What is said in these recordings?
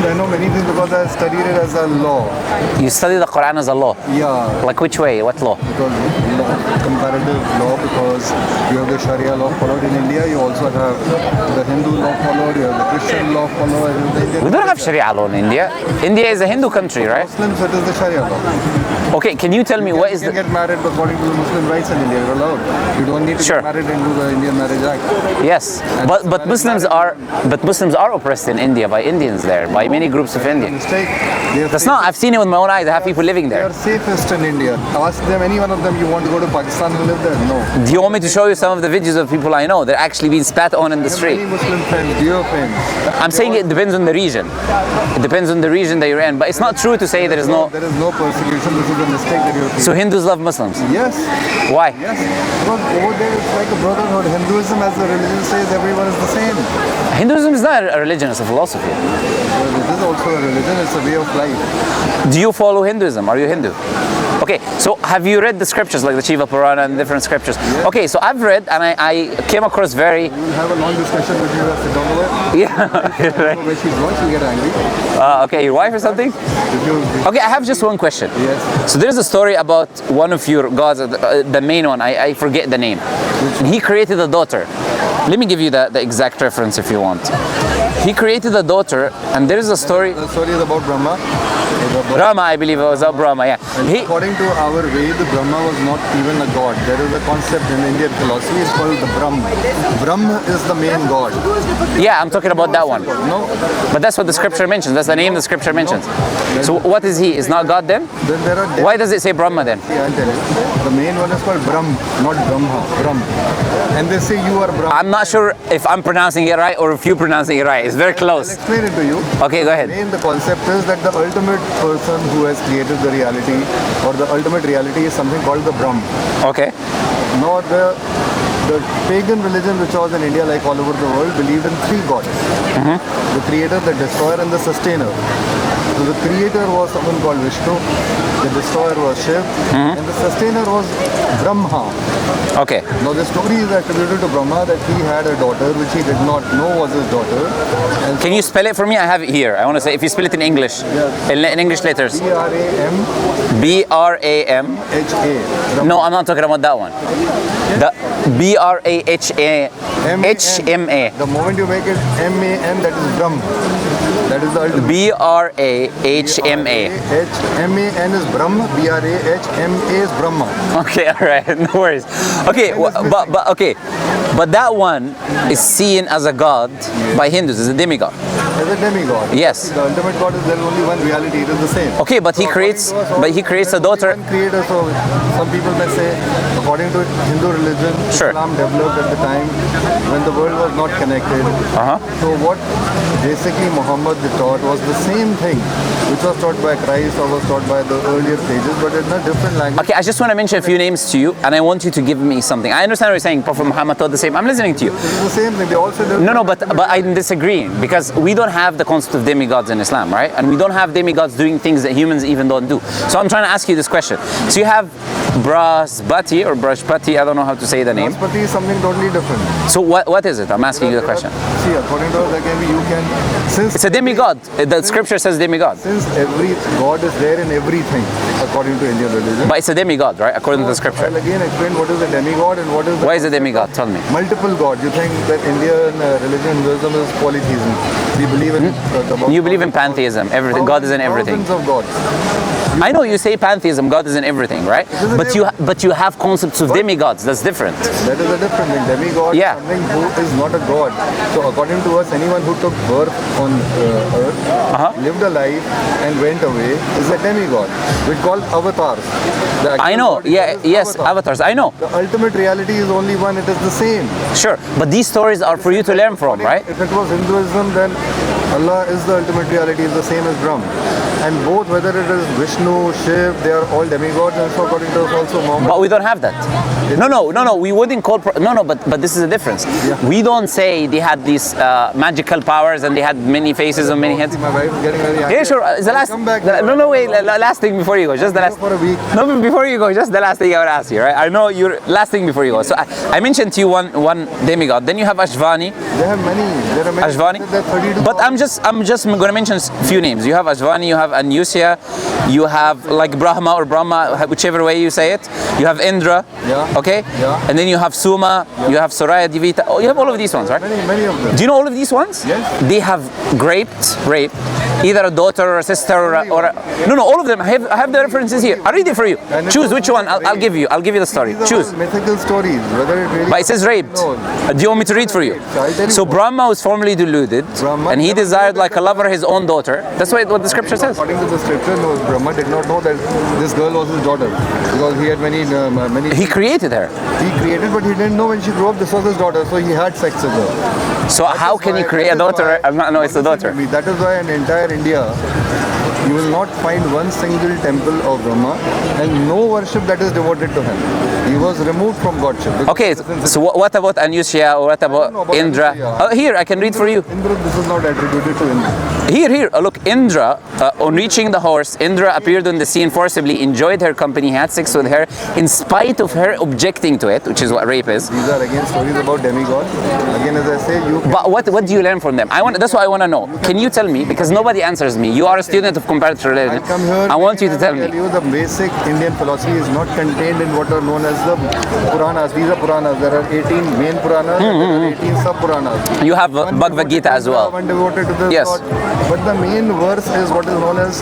I know many things because I studied it as a law. You study the Quran as a law? Yeah. Like which way? What law? Because comparative law, because you have the Sharia law followed in India, you also have the Hindu law followed, you have the Christian law followed. We don't have Sharia law in India. India is a Hindu country, right? Muslims, it is the Sharia law. Okay, can you tell me what is You the... can get married according to the Muslim rights in India, you're allowed. You don't need to Sure. get married into the Indian Marriage Act. Yes, but Muslims are oppressed in India by Indians there, by many groups of Indians. Mistake. That's not, I've seen it with my own eyes. I have people living They there. are safest in India. Ask them, any one of them, you want to go to Pakistan and live there? No. Do you want me to show you some of the videos of people I know that actually being spat on in the street? Many Muslim friends, dear friends. I'm saying it depends on the region. It depends on the region that you're in. But it's not true to say there is no... There is no persecution. This is a mistake that you're So Hindus love Muslims? Yes. Why? Yes. Because over there it's like a brotherhood. Hinduism as a religion says everyone is the same. Hinduism is not a religion, it's a philosophy. Well, it is also a religion. It's a way of life. Do you follow Hinduism? Are you Hindu? Okay, so have you read the scriptures like the Shiva Purana and different scriptures? Yes. Okay, so I've read and I came across very... We'll have a long discussion with you as sit down over. Yeah. Right. When she's gone, she'll get angry. Okay, your wife or something? Okay, I have just one question. Yes. So there's a story about one of your gods, the main one, I forget the name. And he created a daughter. Let me give you the exact reference if you want. He created a daughter, and there is a story... The story is about Brahma. Brahma, I believe it was about Brahma, yeah. According to our Ved, Brahma was not even a god. There is a concept in Indian philosophy, it's called the Brahm. Brahm is the main god. Yeah, I'm talking about that one. No. But that's what the scripture mentions. That's the name the scripture mentions. So what is he? Is not God then? Then there are... Why does it say Brahma then? Yeah, I'll tell you. The main one is called Brahm, not Brahma. Brahm. And they say you are Brahm. I'm not sure if I'm pronouncing it right or if you're pronouncing it right. It's very I'll close. explain it to you. Okay, go ahead. The concept is that the ultimate person who has created the reality, or the ultimate reality, is something called the Brahm. Okay. Now the pagan religion which was in India, like all over the world, believed in three gods. The creator, the destroyer, and the sustainer. So the creator was someone called Vishnu, the destroyer was Shiv, and the sustainer was Brahma. Okay. Now the story is attributed to Brahma that he had a daughter which he did not know was his daughter. And Can you spell it for me? I have it here. I want to say, if you spell it in English, in English letters. B-R-A-M-H-A. B-R-A-M. No, I'm not talking about that one. The B-R-A-H-A. H-M-A. The moment you make it M-A-N, that is Brahm. That is the ultimate. B-R-A-H-M-A. H-M-A-N is Brahm. B-R-A-H-M-A is Brahma. Okay, all right, no worries. Okay, but that one is seen as a god by Hindus, as a demigod. As a demigod. Yes. The ultimate god is there only one reality. It is the same. Okay, but he creates a daughter. One creator. So some people may say, according to Hindu religion, Sure. Islam developed at the time when the world was not connected. So what basically Muhammed taught was the same thing, which was taught by Christ or was taught by the earlier stages, but in a different language. Okay, I just want to mention a few names to you, and I want you to give me something. I understand what you're saying. Prophet Muhammad taught the same. I'm listening to you. It is the same thing. They also do. No, but I'm disagreeing because we don't have the concept of demigods in Islam, right? And we don't have demigods doing things that humans even don't do. So I'm trying to ask you this question. So you have Brahaspati or Brahspati, I don't know how to say the name. Brahspati is something totally different. So what is it? I'm asking you the question. See, according to us, again, you can... Since It's a demigod. The scripture says demigod. Since every god is there in everything, according to Indian religion. But it's a demigod, right? According to the scripture. I'll again explain what is a demigod and what is the... Why is a demigod? Tell me. Multiple gods. You think that Indian religion, Hinduism is polytheism. We believe in... You believe in pantheism. Everything. God is in everything. Thousands of gods. I know you say pantheism, God is in everything, right? But you have concepts of demigods. That's different. That is a different thing. Demigod is something who is not a god. So according to us, anyone who took birth on earth, lived a life and went away is a demigod. We call avatars. I know. Yes, avatars. I know. The ultimate reality is only one. It is the same. Sure, but these stories are for you to learn from, right? If it was Hinduism, then Allah is the ultimate reality, is the same as Brahm. And both, whether it is Vishnu, Shiv, they are all demigods, and so according to us also Muhammad. But we don't have that. No. We wouldn't call. But this is the difference. Yeah. We don't say they had these magical powers and they had many faces and many heads. My wife is getting very angry. Yeah, sure. It's the last. Come back. No, wait. Last thing before you go. Just the last. For a week. No, before you go, just the last thing I would ask you, right? I know you're last thing before you go. So I mentioned to you one demigod. Then you have Ashvani. They have many. There are many. Ashvani. There are 32. But I'm just going to mention a few names. You have Ashvani, you have Anusya, you have like Brahma or Brahma, whichever way you say it. You have Indra. Yeah. Okay. Yeah. And then you have Suma. Yeah. You have Soraya Divita. Oh, you have all of these ones, right? Many of them. Do you know all of these ones? Yes. They have raped either a daughter or a sister or no, all of them. I have the references here. I'll read it for you. Choose which one. I'll give you. I'll give you the story. These are Choose. all mythical stories. Whether it really. But it says raped. No. Do you want me to read for you? I'll tell you So what. Brahma was formerly deluded, Brahma and he never desired knew like a that- lover his own daughter. That's what the scripture says. According to the scripture, no, Brahma did not know that this girl was his daughter because he had many. He created her. He created, but he didn't know when she grew up this was his daughter, so he had sex with her. So how can you Why- create a that is daughter? why- No, it's a daughter. Listen to me, that is why in entire India, you will not find one single temple of Brahma and no worship that is devoted to him. He was removed from godship. Okay, so what about Anusya or what don't know about about Indra? Anusya. Here, I can read for you. Indra, this is not attributed to Indra. Here, look, Indra, on reaching the horse, Indra appeared on the scene forcibly, enjoyed her company, had sex with her, in spite of her objecting to it, which is what rape is. These are again stories about demigods. Again, as I say, you can But what do you learn from them? That's what I want to know. Can you tell me? Because nobody answers me. You are a student of comparative religion. come here. I want you to tell I me. tell you the basic Indian philosophy is not contained in what are known as the Puranas. These are Puranas. There are 18 main Puranas and there are 18 sub-Puranas. You have One Bhagavad devoted Gita to as Indra, well. One devoted to this Yes. god. But the main verse is what is known as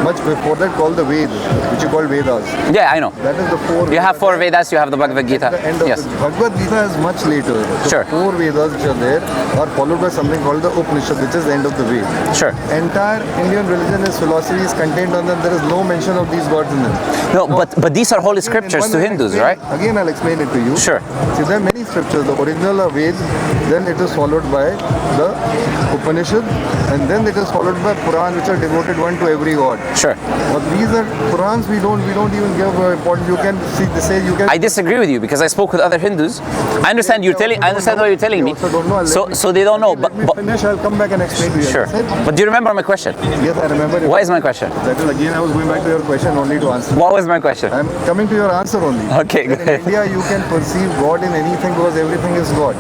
much before that called the Ved, which you call Vedas. Yeah, I know. That is the four. You have four Vedas, you have the Bhagavad The Gita. end of Yes. the Bhagavad Gita is much later. The Sure. four Vedas which are there are followed by something called the Upanishad, which is the end of the Ved. Sure. Entire Indian religion is philosophy is contained on them. There is no mention of these gods in them. No, but these are holy Again, scriptures in to one Hindus, I'll right? explain- Again, I'll explain it to you. Sure. See, there are many scriptures. The original are Veds, then it is followed by the Upanishad, and then it is followed by Puran, which are devoted one to every god. Sure. But these are Purans. We don't even give importance. You can see, they say you can. I disagree with you because I spoke with other Hindus. I understand I understand what you're telling me. I also don't know. So they don't know. Let me finish. I'll come back and explain to you. Sure. Said, But do you remember my question? yes, I remember. it. What is my question? That is again. I was going back to your question only to answer. What was my question? I'm coming to your answer only. Okay, That good. in India, you can perceive God in anything because everything is God.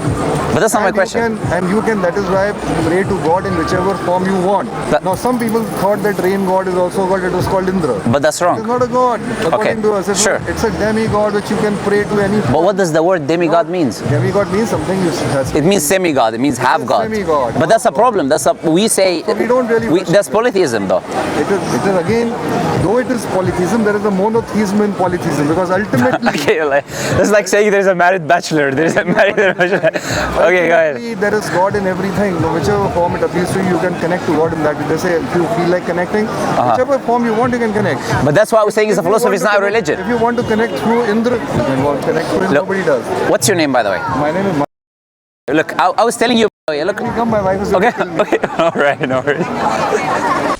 But that's not my And question. you can, that is why pray to God in whichever form you want. That- Now, some people thought that rain God is also God, it was called Indra. But that's It's wrong. not a God, according to us. It's, sure. it's a demigod which you can pray to any But what does the word demigod means? Demigod means something you has. It means semigod. It means half god. Semigod. But that's a problem. We say So we don't really worship that's polytheism though. It is again, though it is polytheism, there is a monotheism in polytheism because ultimately, Okay, that's like saying there's a married bachelor. There's a married bachelor. Okay, go ahead. ultimately there is God in everything. No, whichever form it appeals to you, you can connect to God in that. They say if you feel like connecting, whichever form you want, you can connect. But that's why I was saying it's a If you philosophy. want It's to not a connect- religion. If you want to connect through Indra, you can connect through him. Look. Nobody does. What's your name, by the way? My name is. Look, I was telling you. Look. Come, my wife is. Okay. Okay. All right. No worries.